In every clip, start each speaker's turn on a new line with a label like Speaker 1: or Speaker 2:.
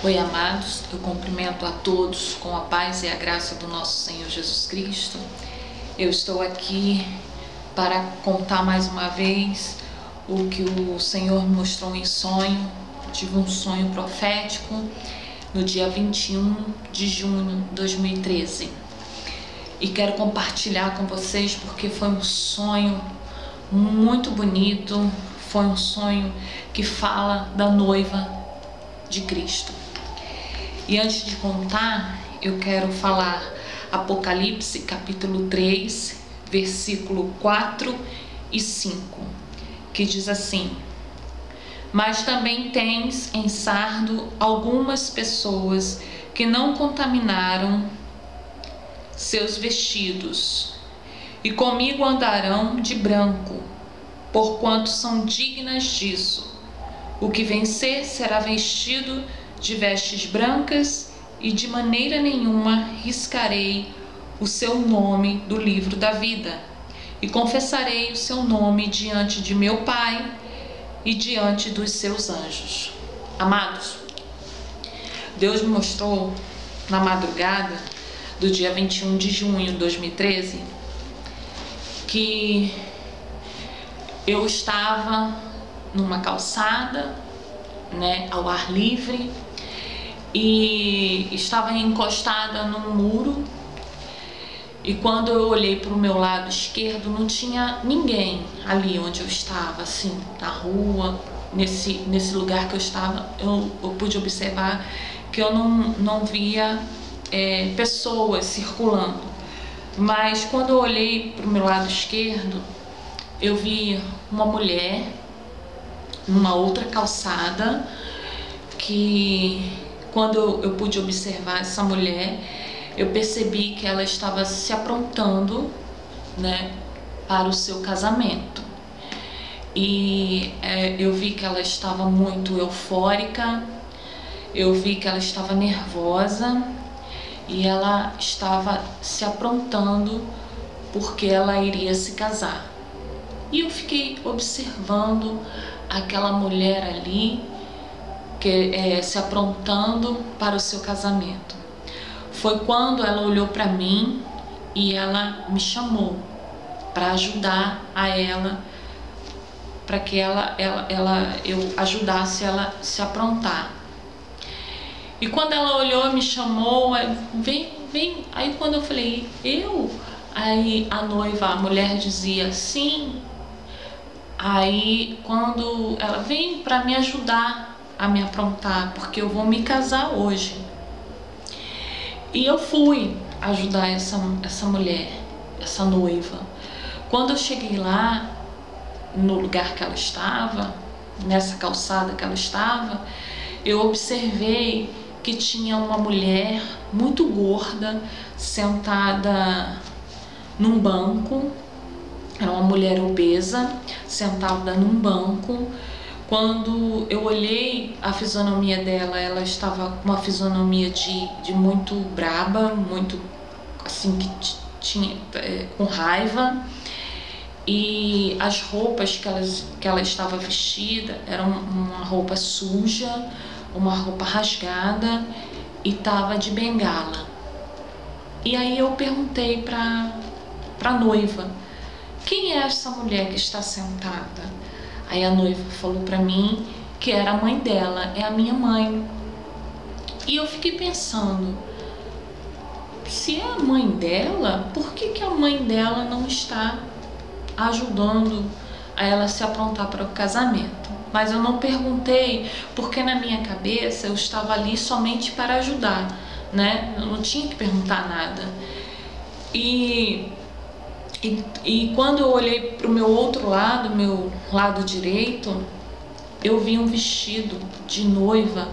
Speaker 1: Oi, amados, eu cumprimento a todos com a paz e a graça do nosso Senhor Jesus Cristo. Eu estou aqui para contar mais uma vez o que o Senhor me mostrou em sonho. Tive um sonho profético no dia 21 de junho de 2013 e quero compartilhar com vocês porque foi um sonho muito bonito. Foi um sonho que fala da noiva de Cristo. E antes de contar, eu quero falar Apocalipse capítulo 3, versículo 4 e 5, que diz assim: mas também tens em Sardo algumas pessoas que não contaminaram seus vestidos, e comigo andarão de branco, porquanto são dignas disso. O que vencer será vestido de vestes brancas, e de maneira nenhuma riscarei o seu nome do livro da vida, e confessarei o seu nome diante de meu Pai e diante dos seus anjos. Amados, Deus me mostrou na madrugada do dia 21 de junho de 2013 que eu estava numa calçada, ao ar livre, e estava encostada num muro, e quando eu olhei para o meu lado esquerdo não tinha ninguém ali onde eu estava, assim, na rua, nesse lugar que eu estava. Eu pude observar que eu não via pessoas circulando, mas quando eu olhei para o meu lado esquerdo, eu vi uma mulher numa outra calçada, que quando eu pude observar essa mulher, eu percebi que ela estava se aprontando, para o seu casamento. E eu vi que ela estava muito eufórica, eu vi que ela estava nervosa, e ela estava se aprontando porque ela iria se casar. E eu fiquei observando aquela mulher ali se aprontando para o seu casamento. Foi quando ela olhou para mim e ela me chamou para ajudar a ela, para que eu ajudasse ela a se aprontar. E quando ela olhou e me chamou, vem. Aí quando eu falei, aí a mulher dizia sim. Aí quando ela vem para me ajudar a me aprontar, porque eu vou me casar hoje. E eu fui ajudar essa mulher, essa noiva. Quando eu cheguei lá, no lugar que ela estava, nessa calçada que ela estava, eu observei que tinha uma mulher muito gorda sentada num banco. Era uma mulher obesa sentada num banco. Quando eu olhei a fisionomia dela, ela estava com uma fisionomia de muito braba, muito assim, que tinha com raiva. E as roupas que ela estava vestida eram uma roupa suja, uma roupa rasgada, e estava de bengala. E aí eu perguntei para a noiva: quem é essa mulher que está sentada? Aí a noiva falou para mim que era a mãe dela, é a minha mãe. E eu fiquei pensando, se é a mãe dela, por que a mãe dela não está ajudando a ela se aprontar para o casamento? Mas eu não perguntei, porque na minha cabeça eu estava ali somente para ajudar, Eu não tinha que perguntar nada. E quando eu olhei para o meu outro lado, meu lado direito, eu vi um vestido de noiva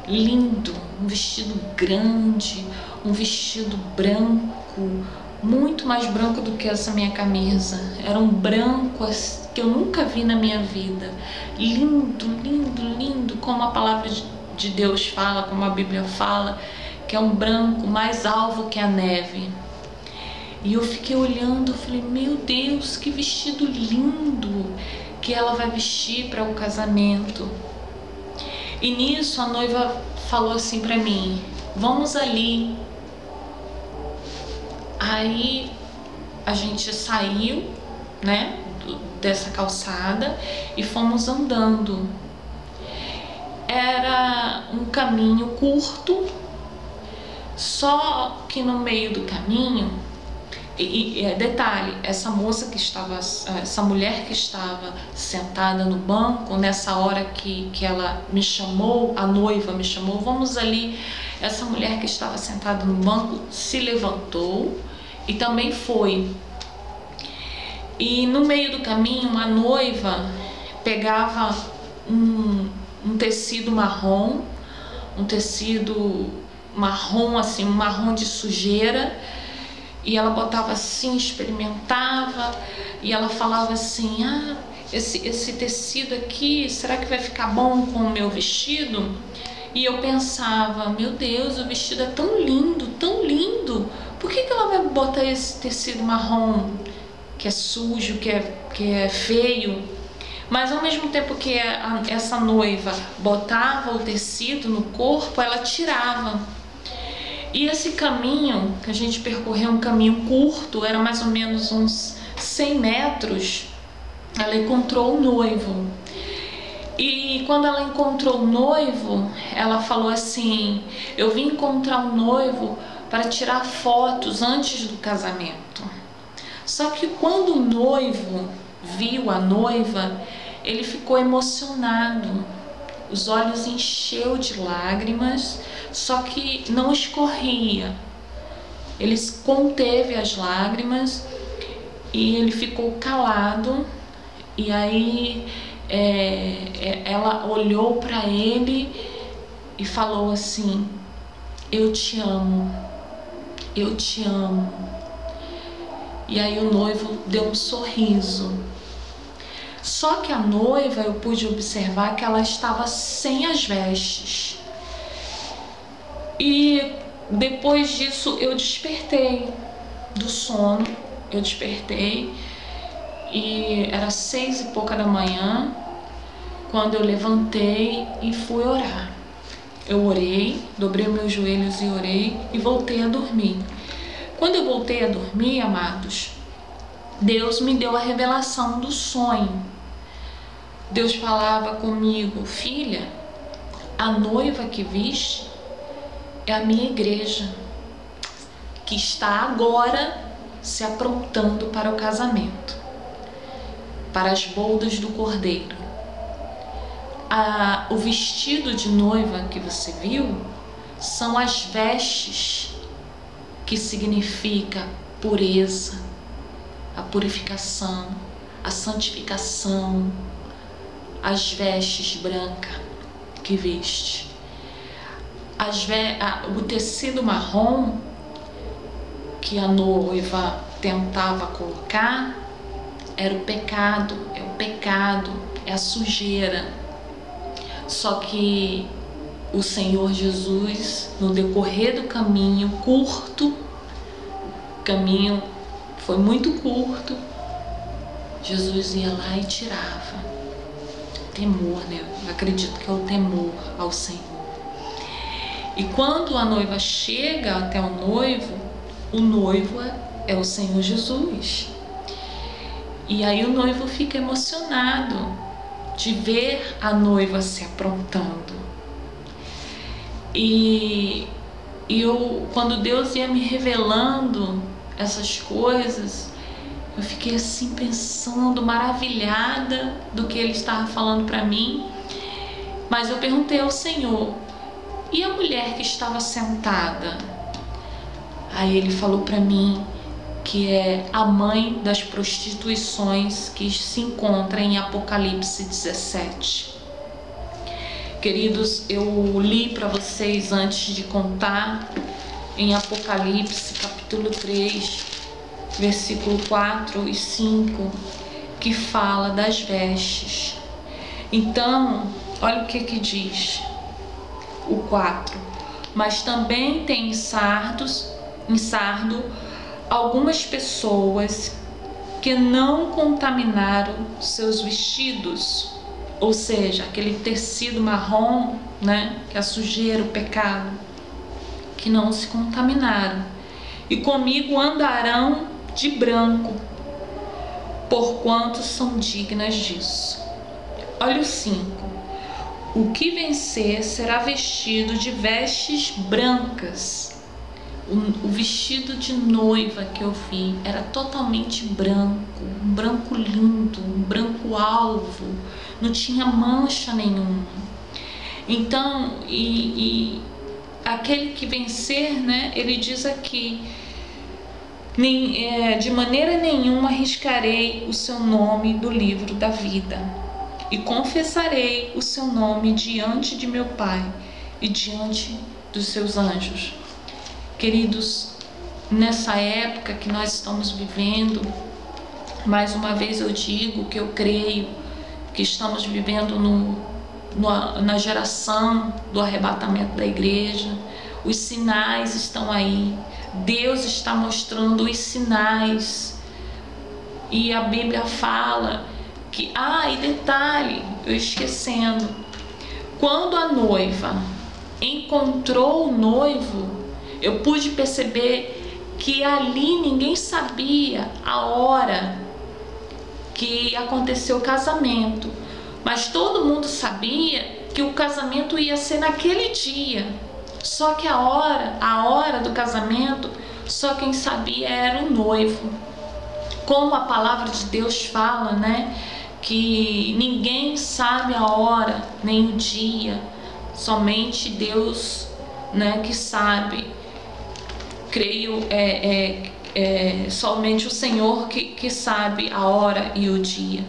Speaker 1: lindo, um vestido grande, um vestido branco, muito mais branco do que essa minha camisa. Era um branco que eu nunca vi na minha vida. Lindo, lindo, lindo, como a palavra de Deus fala, como a Bíblia fala, que é um branco mais alvo que a neve. E eu fiquei olhando, falei, meu Deus, que vestido lindo que ela vai vestir para o casamento. E nisso a noiva falou assim para mim: vamos ali. Aí a gente saiu, né, dessa calçada e fomos andando. Era um caminho curto, só que no meio do caminho, detalhe, essa mulher que estava sentada no banco, nessa hora que ela me chamou, a noiva me chamou, vamos ali, essa mulher que estava sentada no banco se levantou e também foi. E no meio do caminho, a noiva pegava um tecido marrom, assim, um marrom de sujeira, e ela botava assim, experimentava, e ela falava assim: ah, esse tecido aqui, será que vai ficar bom com o meu vestido? E eu pensava: meu Deus, o vestido é tão lindo, por que ela vai botar esse tecido marrom, que é sujo, que é feio? Mas ao mesmo tempo que essa noiva botava o tecido no corpo, ela tirava. E esse caminho que a gente percorreu, um caminho curto, era mais ou menos uns 100 metros, ela encontrou o noivo. E quando ela encontrou o noivo, ela falou assim: eu vim encontrar o noivo para tirar fotos antes do casamento. Só que quando o noivo viu a noiva, ele ficou emocionado, os olhos encheu de lágrimas, só que não escorria. Ele conteve as lágrimas e ele ficou calado. E aí ela olhou para ele e falou assim: eu te amo, eu te amo. E aí o noivo deu um sorriso. Só que a noiva, eu pude observar que ela estava sem as vestes. E depois disso eu despertei do sono, e era 6 e pouca da manhã, quando eu levantei e fui orar. Eu orei, dobrei meus joelhos e orei e voltei a dormir. Quando eu voltei a dormir, amados, Deus me deu a revelação do sonho. Deus falava comigo: filha, a noiva que viste é a minha igreja, que está agora se aprontando para o casamento, para as bodas do Cordeiro. O vestido de noiva que você viu são as vestes, que significa pureza, a purificação, a santificação, as vestes brancas que veste. O tecido marrom que a noiva tentava colocar era o pecado, é a sujeira. Só que o Senhor Jesus, no decorrer do caminho curto, o caminho foi muito curto, Jesus ia lá e tirava. Temor, né? Eu acredito que é o temor ao Senhor. E quando a noiva chega até o noivo é o Senhor Jesus. E aí o noivo fica emocionado de ver a noiva se aprontando. E quando Deus ia me revelando essas coisas, eu fiquei assim pensando, maravilhada do que Ele estava falando para mim. Mas eu perguntei ao Senhor: e a mulher que estava sentada? Aí Ele falou para mim que é a mãe das prostituições, que se encontra em Apocalipse 17. Queridos, eu li para vocês antes de contar em Apocalipse capítulo 3, versículo 4 e 5, que fala das vestes. Então, olha o que diz o 4: mas também tem em sardo algumas pessoas que não contaminaram seus vestidos. ou seja, aquele tecido marrom, né, que é a sujeira, o pecado, que não se contaminaram. E comigo andarão de branco, porquanto são dignas disso. Olha o 5. O que vencer será vestido de vestes brancas. O vestido de noiva que eu vi era totalmente branco, um branco lindo, um branco alvo, não tinha mancha nenhuma. Então, aquele que vencer, né, ele diz aqui, de maneira nenhuma arriscarei o seu nome do livro da vida, e confessarei o seu nome diante de meu Pai e diante dos seus anjos. Queridos, nessa época que nós estamos vivendo, mais uma vez eu digo que eu creio que estamos vivendo na geração do arrebatamento da igreja. Os sinais estão aí, Deus está mostrando os sinais, e a Bíblia fala que, e detalhe, eu esquecendo, quando a noiva encontrou o noivo, eu pude perceber que ali ninguém sabia a hora que aconteceu o casamento, mas todo mundo sabia que o casamento ia ser naquele dia. Só que a hora do casamento, só quem sabia era o noivo. Como a palavra de Deus fala, né, que ninguém sabe a hora nem o dia, somente Deus, né, que sabe. Creio, somente o Senhor que sabe a hora e o dia.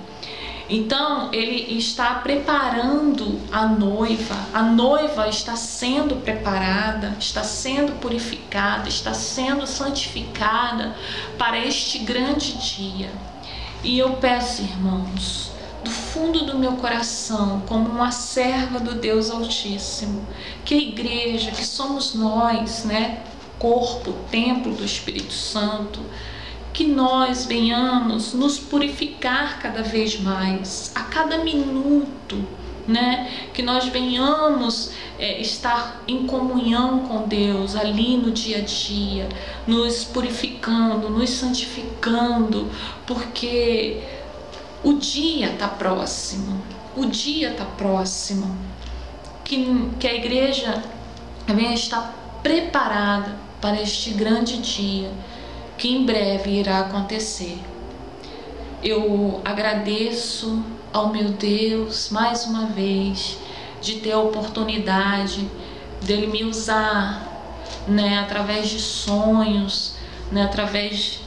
Speaker 1: Então, ele está preparando a noiva está sendo preparada, está sendo purificada, está sendo santificada para este grande dia. E eu peço, irmãos, do fundo do meu coração, como uma serva do Deus Altíssimo, que a igreja, que somos nós, né, corpo, templo do Espírito Santo, que nós venhamos nos purificar cada vez mais, a cada minuto, né? Que nós venhamos estar em comunhão com Deus ali no dia a dia, nos purificando, nos santificando, porque o dia está próximo, que a igreja venha estar preparada para este grande dia, que em breve irá acontecer. Eu agradeço ao meu Deus mais uma vez de ter a oportunidade dele me usar, né, através de sonhos, né, através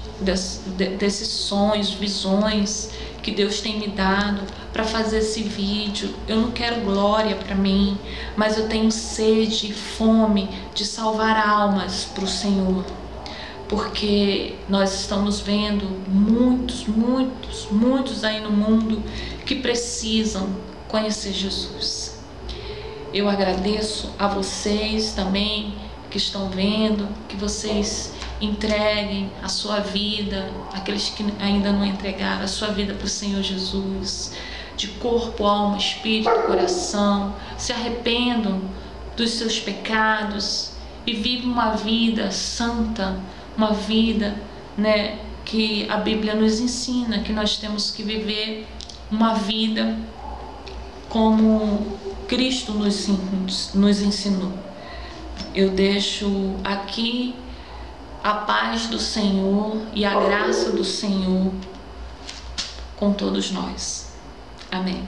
Speaker 1: desses sonhos, visões que Deus tem me dado para fazer esse vídeo. Eu não quero glória para mim, mas eu tenho sede e fome de salvar almas para o Senhor. Porque nós estamos vendo muitos aí no mundo que precisam conhecer Jesus. Eu agradeço a vocês também que estão vendo, que vocês entreguem a sua vida, aqueles que ainda não entregaram a sua vida para o Senhor Jesus, de corpo, alma, espírito, coração, se arrependam dos seus pecados e vivam uma vida santa, uma vida, né, que a Bíblia nos ensina, que nós temos que viver uma vida como Cristo nos ensinou. Eu deixo aqui a paz do Senhor e a graça do Senhor com todos nós. Amém.